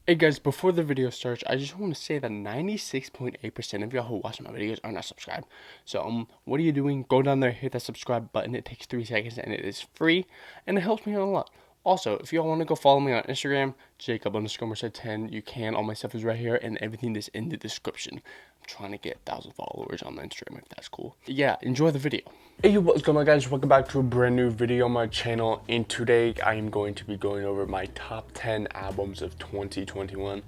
Hey guys, before the video starts, I just want to say that 96.8% of y'all who watch my videos are not subscribed. So, what are you doing? Go down there, hit that subscribe button. It takes 3 seconds and it is free, and it helps me out a lot. Also, if y'all want to go follow me on Instagram, Jacob_10, you can. All my stuff is right here, and everything is in the description. I'm trying to get 1,000 followers on Instagram, if that's cool. Yeah, enjoy the video. Hey, what's going on, guys? Welcome back to a brand new video on my channel, and today I am going to be going over my top 10 albums of 2021.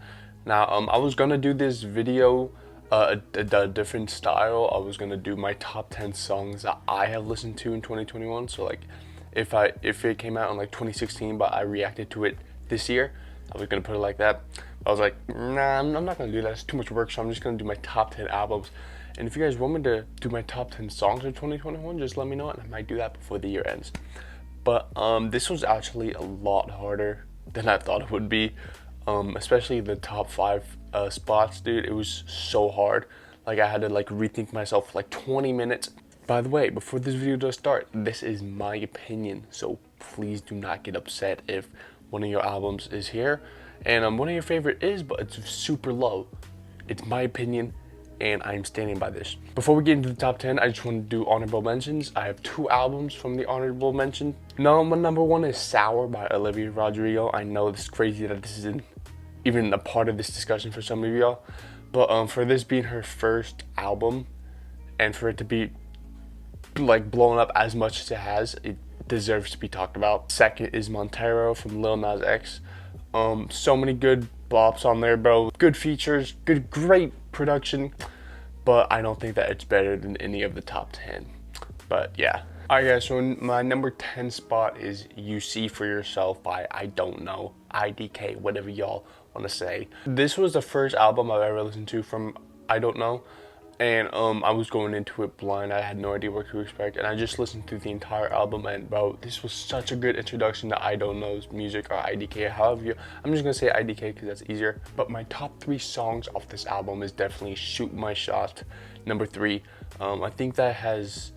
Now, I was gonna do this video a different style. I was gonna do my top 10 songs that I have listened to in 2021. So like, if it came out in like 2016, but I reacted to it this year, I was gonna put it like that. I was like, nah, I'm not gonna do that. It's too much work, so I'm just gonna do my top 10 albums. And if you guys want me to do my top 10 songs of 2021, just let me know, and I might do that before the year ends. But this was actually a lot harder than I thought it would be, especially the top 5 spots, dude. It was so hard. Like, I had to like rethink myself for like 20 minutes. By the way, before this video does start, this is my opinion, so please do not get upset if one of your albums is here and one of your favorite is, but it's super low. It's my opinion, and I'm standing by this. Before we get into the top 10, I just want to do honorable mentions. I have 2 albums from the honorable mention. Number 1 is Sour by Olivia Rodrigo. I know it's crazy that this isn't even a part of this discussion for some of y'all, but for this being her first album, and for it to be like blown up as much as it has, it deserves to be talked about. Second is Montero from Lil Nas X. So many good bops on there, bro. Good features, great production, but I don't think that it's better than any of the top 10. But yeah. Alright guys, so my number 10 spot is You See For Yourself by I Don't Know, IDK, whatever y'all want to say. This was the first album I've ever listened to from I Don't Know. And I was going into it blind. I had no idea what to expect, and I just listened through the entire album, and bro, this was such a good introduction to I Don't Know's music, or IDK, however you, I'm just gonna say IDK because that's easier. But my top 3 songs off this album is definitely Shoot My Shot, number 3. I think that has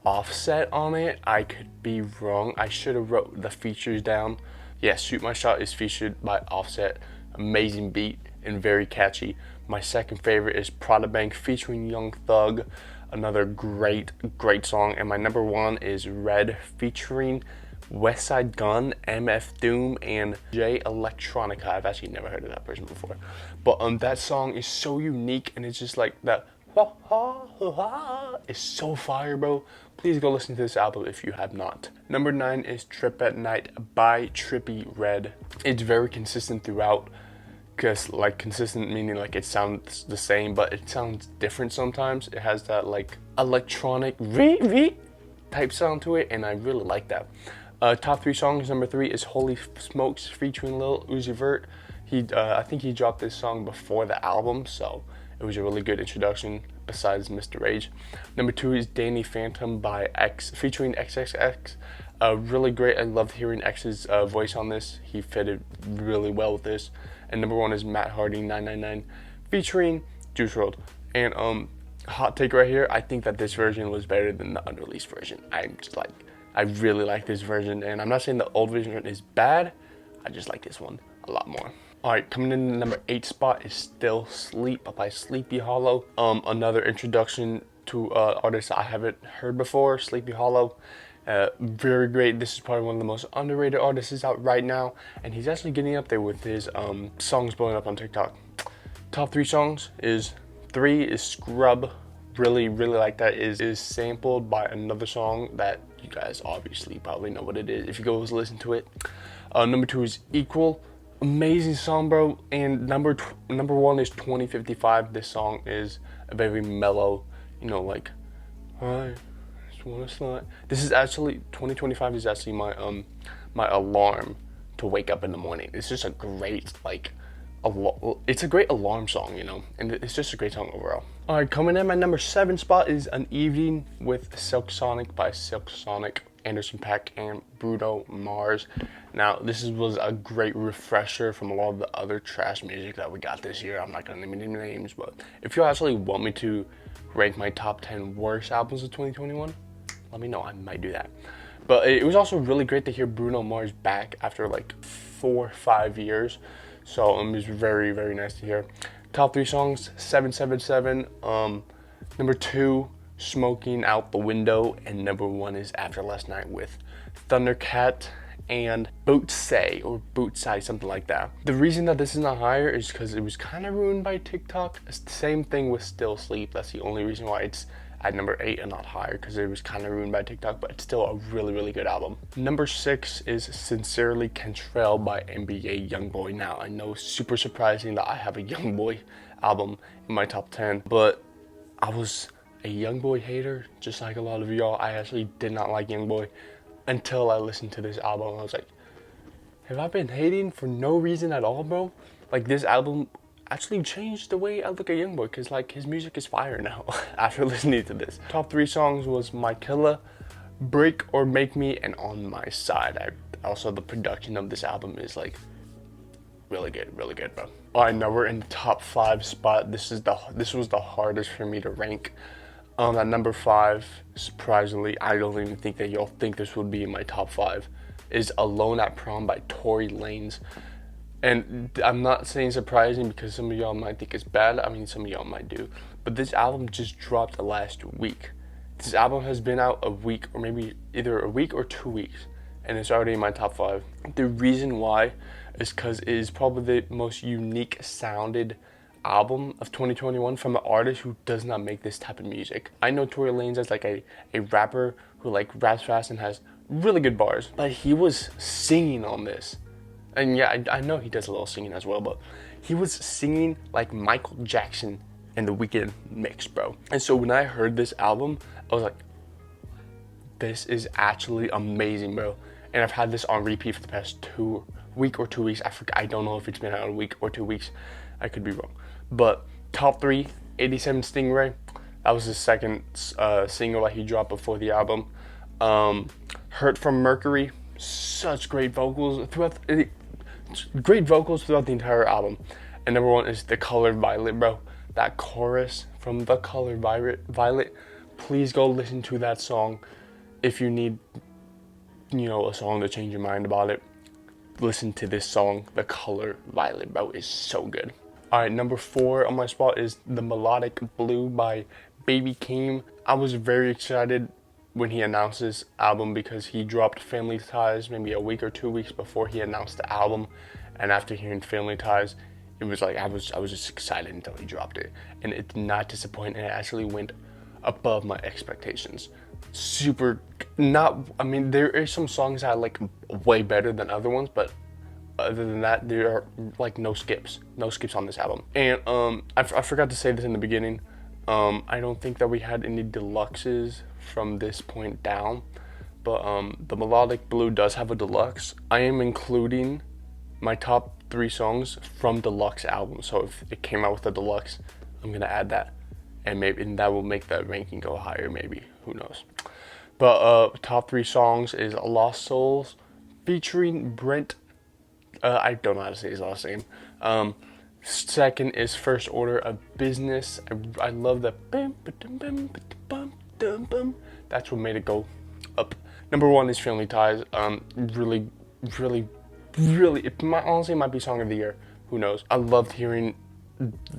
Offset on it. I could be wrong. I should have wrote the features down. Yeah, Shoot My Shot is featured by Offset. Amazing beat and very catchy. My second favorite is Prada Bank featuring Young Thug, another great song. And my number 1 is Red featuring Westside Gunn, MF Doom, and Jay Electronica. I've actually never heard of that person before, but that song is so unique, and it's just like that. It's so fire, bro. Please go listen to this album if you have not. Number 9 is Trip at Night by Trippie Redd. It's very consistent throughout. Because like consistent meaning like it sounds the same, but it sounds different sometimes. It has that like electronic type sound to it, and I really like that. Top 3 songs. Number 3 is Holy Smokes featuring Lil Uzi Vert. I think he dropped this song before the album, so it was a really good introduction besides Mr. Rage. Number 2 is Danny Phantom by X featuring XXX. Really great. I loved hearing X's voice on this. He fitted really well with this. And number 1 is Matt Hardy 999 featuring Juice WRLD. And hot take right here, I think that this version was better than the unreleased version. I really like this version, and I'm not saying the old version is bad. I just like this one a lot more. Alright, coming in the number 8 spot is Still Sleep by Sleepy Hallow. Another introduction to artists I haven't heard before, Sleepy Hallow. Very great. This is probably one of the most underrated artists out right now, and he's actually getting up there with his songs blowing up on TikTok. Top 3 songs is 3 is Scrub. Really like that. Is sampled by another song that you guys obviously probably know what it is if you go listen to it. Number 2 is Equal. Amazing song, bro. And number 1 is 2055. This song is a very mellow, you know, like, hi, wanna slide. This is actually 2025 is actually my my alarm to wake up in the morning. It's just a great it's a great alarm song, you know, and it's just a great song overall. All right, coming in my number 7 spot is An Evening with Silk Sonic by Silk Sonic, Anderson .Paak, and Bruno Mars. Now, this was a great refresher from a lot of the other trash music that we got this year. I'm not gonna name any names, but if you actually want me to rank my top 10 worst albums of 2021, let me know. I might do that. But it was also really great to hear Bruno Mars back after like 4 or 5 years. So it's very, very nice to hear. Top 3 songs, 777. Number 2, Smoking Out the Window, and number 1 is After Last Night with Thundercat and Bootsay or Bootsai, something like that. The reason that this is not higher is because it was kind of ruined by TikTok. It's the same thing with Still Sleep. That's the only reason why it's at number 8 and not higher, because it was kind of ruined by TikTok, but it's still a really, really good album. Number 6 is Sincerely Kentrell by NBA YoungBoy. Now, I know it's super surprising that I have a YoungBoy album in my top 10, but I was a YoungBoy hater, just like a lot of y'all. I actually did not like YoungBoy until I listened to this album. I was like, have I been hating for no reason at all, bro? Like, this album actually changed the way I look at YoungBoy, because like his music is fire now after listening to this. Top 3 songs was My Killer, Break or Make Me, and On My Side. Also, the production of this album is like really good, bro. Alright, now we're in the top 5 spot. This was the hardest for me to rank. At number 5, surprisingly, I don't even think that y'all think this would be in my top 5, is Alone at Prom by Tory Lanez. And I'm not saying surprising because some of y'all might think it's bad. I mean, some of y'all might do. But this album just dropped last week. This album has been out a week, or maybe either a week or 2 weeks, and it's already in my top 5. The reason why is because it is probably the most unique sounded album of 2021 from an artist who does not make this type of music. I know Tory Lanez as like a rapper who like raps fast and has really good bars, but he was singing on this. And yeah, I know he does a little singing as well, but he was singing like Michael Jackson in the Weeknd mix, bro. And so when I heard this album, I was like, this is actually amazing, bro. And I've had this on repeat for the past 2 weeks. I don't know if it's been out a week or 2 weeks. I could be wrong. But top 3, 87 Stingray. That was his second single that he dropped before the album. Hurt from Mercury. Such great vocals throughout the entire album. And number 1 is The Color Violet, bro. That chorus from The Color Violet. Please go listen to that song if you need, a song to change your mind about it. Listen to this song, The Color Violet, bro. It's so good. Alright, number 4 on my spot is The Melodic Blue by Baby Keem. I was very excited when he announced this album because he dropped Family Ties maybe a week or 2 weeks before he announced the album. And after hearing Family Ties, it was like I was just excited until he dropped it. And it did not disappoint, and it actually went above my expectations. There are some songs I like way better than other ones, but other than that, there are like no skips on this album. And I forgot to say this in the beginning. I don't think that we had any deluxes from this point down, but the Melodic Blue does have a deluxe. I am including my top 3 songs from deluxe albums, so if it came out with a deluxe, I'm gonna add that, and that will make the ranking go higher, maybe, who knows. But top 3 songs is Lost Souls featuring Brent. I don't know how to say his last name. Second is First Order of Business. I love the bum, that's what made it go up. Number 1 is Family Ties. Really, it honestly might be Song of the Year. Who knows? I loved hearing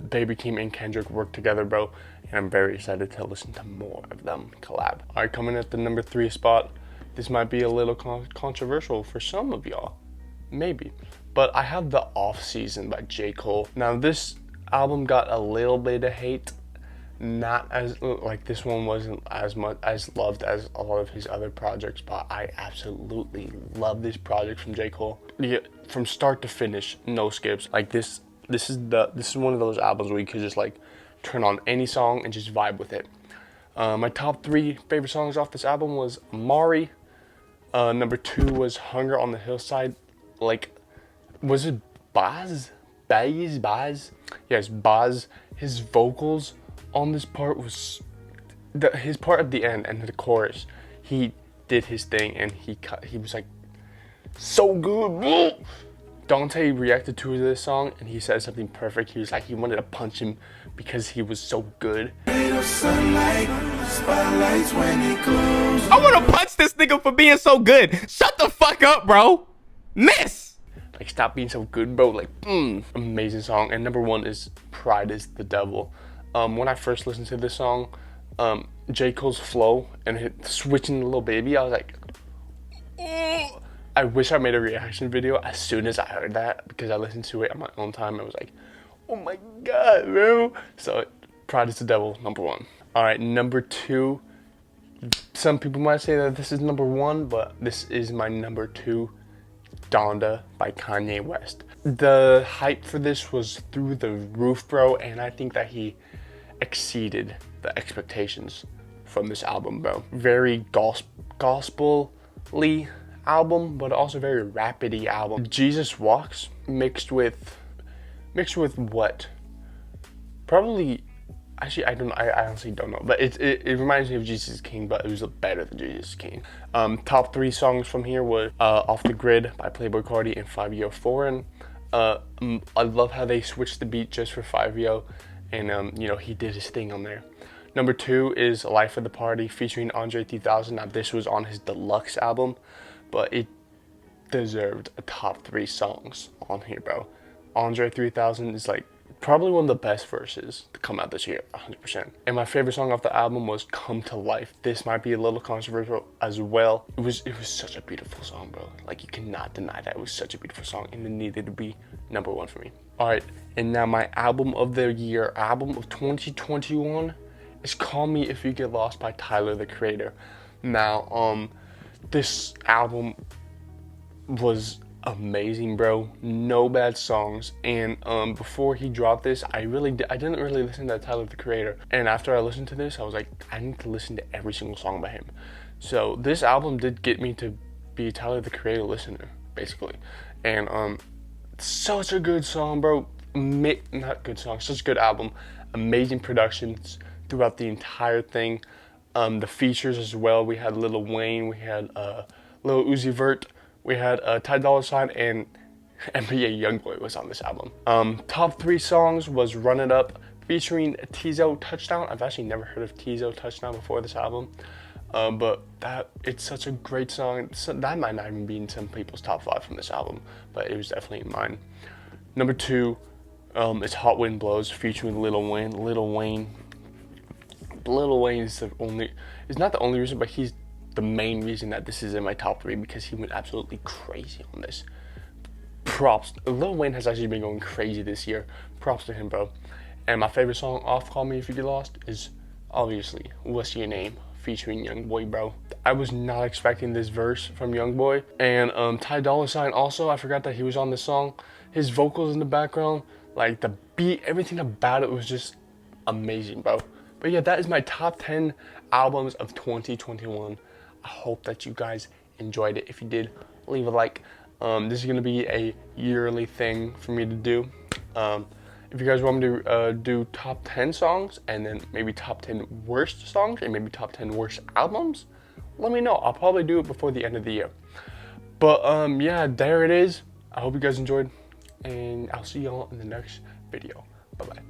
Baby Keem and Kendrick work together, bro. And I'm very excited to listen to more of them collab. Alright, coming at the number 3 spot. This might be a little controversial for some of y'all. Maybe. But I have The Off Season by J. Cole. Now, this album got a little bit of hate. Not as, like, this one wasn't as much as loved as a lot of his other projects, but I absolutely love this project from J. Cole. Yeah, from start to finish, no skips. Like, this is one of those albums where you could just, like, turn on any song and just vibe with it. My top 3 favorite songs off this album was Mari. Number 2 was Hunger on the Hillside. Like, was it Baz? Yes, Baz. His vocals on this part was his part at the end and the chorus. He did his thing and he was like so good. Dante reacted to this song and he said something perfect. He was like he wanted to punch him because he was so good. I want to punch this nigga for being so good. Shut the fuck up, bro. Miss. Like, stop being so good, bro. Like, amazing song. And number 1 is Pride is the Devil. When I first listened to this song, J. Cole's flow and switching the Lil Baby, I was like, oh. I wish I made a reaction video as soon as I heard that, because I listened to it on my own time. I was like, oh my god, bro. So, Pride is the Devil, number 1. Alright, number 2. Some people might say that this is number 1, but this is my number 2. Donda by Kanye West. The hype for this was through the roof, bro, and I think that he exceeded the expectations from this album, bro. Very gospel-y album, but also very rapidy album. Jesus Walks mixed with what? Probably, actually, I honestly don't know, but it reminds me of Jesus King, but it was better than Jesus King. Top 3 songs from here were Off the Grid by Playboi Carti and 5Yo Foreign. I love how they switched the beat just for 5Yo, and you know, he did his thing on there. Number 2 is Life of the Party featuring Andre 3000. Now, this was on his deluxe album, but it deserved a top 3 songs on here, bro. Andre 3000 is like probably one of the best verses to come out this year, 100%. And my favorite song off the album was Come to Life. This might be a little controversial as well. It was such a beautiful song, bro. Like, you cannot deny that. It was such a beautiful song, and it needed to be number 1 for me. All right, and now my album of the year, album of 2021, is Call Me If You Get Lost by Tyler, the Creator. Now, this album was amazing, bro. No bad songs. And before he dropped this, I didn't really listen to Tyler, the Creator. And after I listened to this, I was like, I need to listen to every single song by him. So this album did get me to be Tyler, the Creator listener, basically. And such a good song, bro. Not good song, such a good album. Amazing productions throughout the entire thing. The features as well. We had Lil Wayne, we had Lil Uzi Vert, we had Ty Dolla $ign, and NBA YoungBoy was on this album. Top 3 songs was Run It Up featuring Tizo Touchdown. I've actually never heard of Tizo Touchdown before this album, but it's such a great song. That might not even be in some people's top 5 from this album, but it was definitely in mine. Number 2 is Hot Wind Blows featuring Lil Wayne. Lil Wayne is not the only reason, but he's the main reason that this is in my top 3, because he went absolutely crazy on this. Props. Lil Wayne has actually been going crazy this year. Props to him, bro. And my favorite song off Call Me If You Get Lost is obviously What's Your Name featuring YoungBoy, bro. I was not expecting this verse from YoungBoy. And Ty Dolla $ign also, I forgot that he was on this song. His vocals in the background, like the beat, everything about it was just amazing, bro. But yeah, that is my top 10 albums of 2021. I hope that you guys enjoyed it. If you did, leave a like. This is going to be a yearly thing for me to do. If you guys want me to do top 10 songs, and then maybe top 10 worst songs, and maybe top 10 worst albums, let me know. I'll probably do it before the end of the year. But yeah, there it is. I hope you guys enjoyed, and I'll see y'all in the next video. Bye-bye.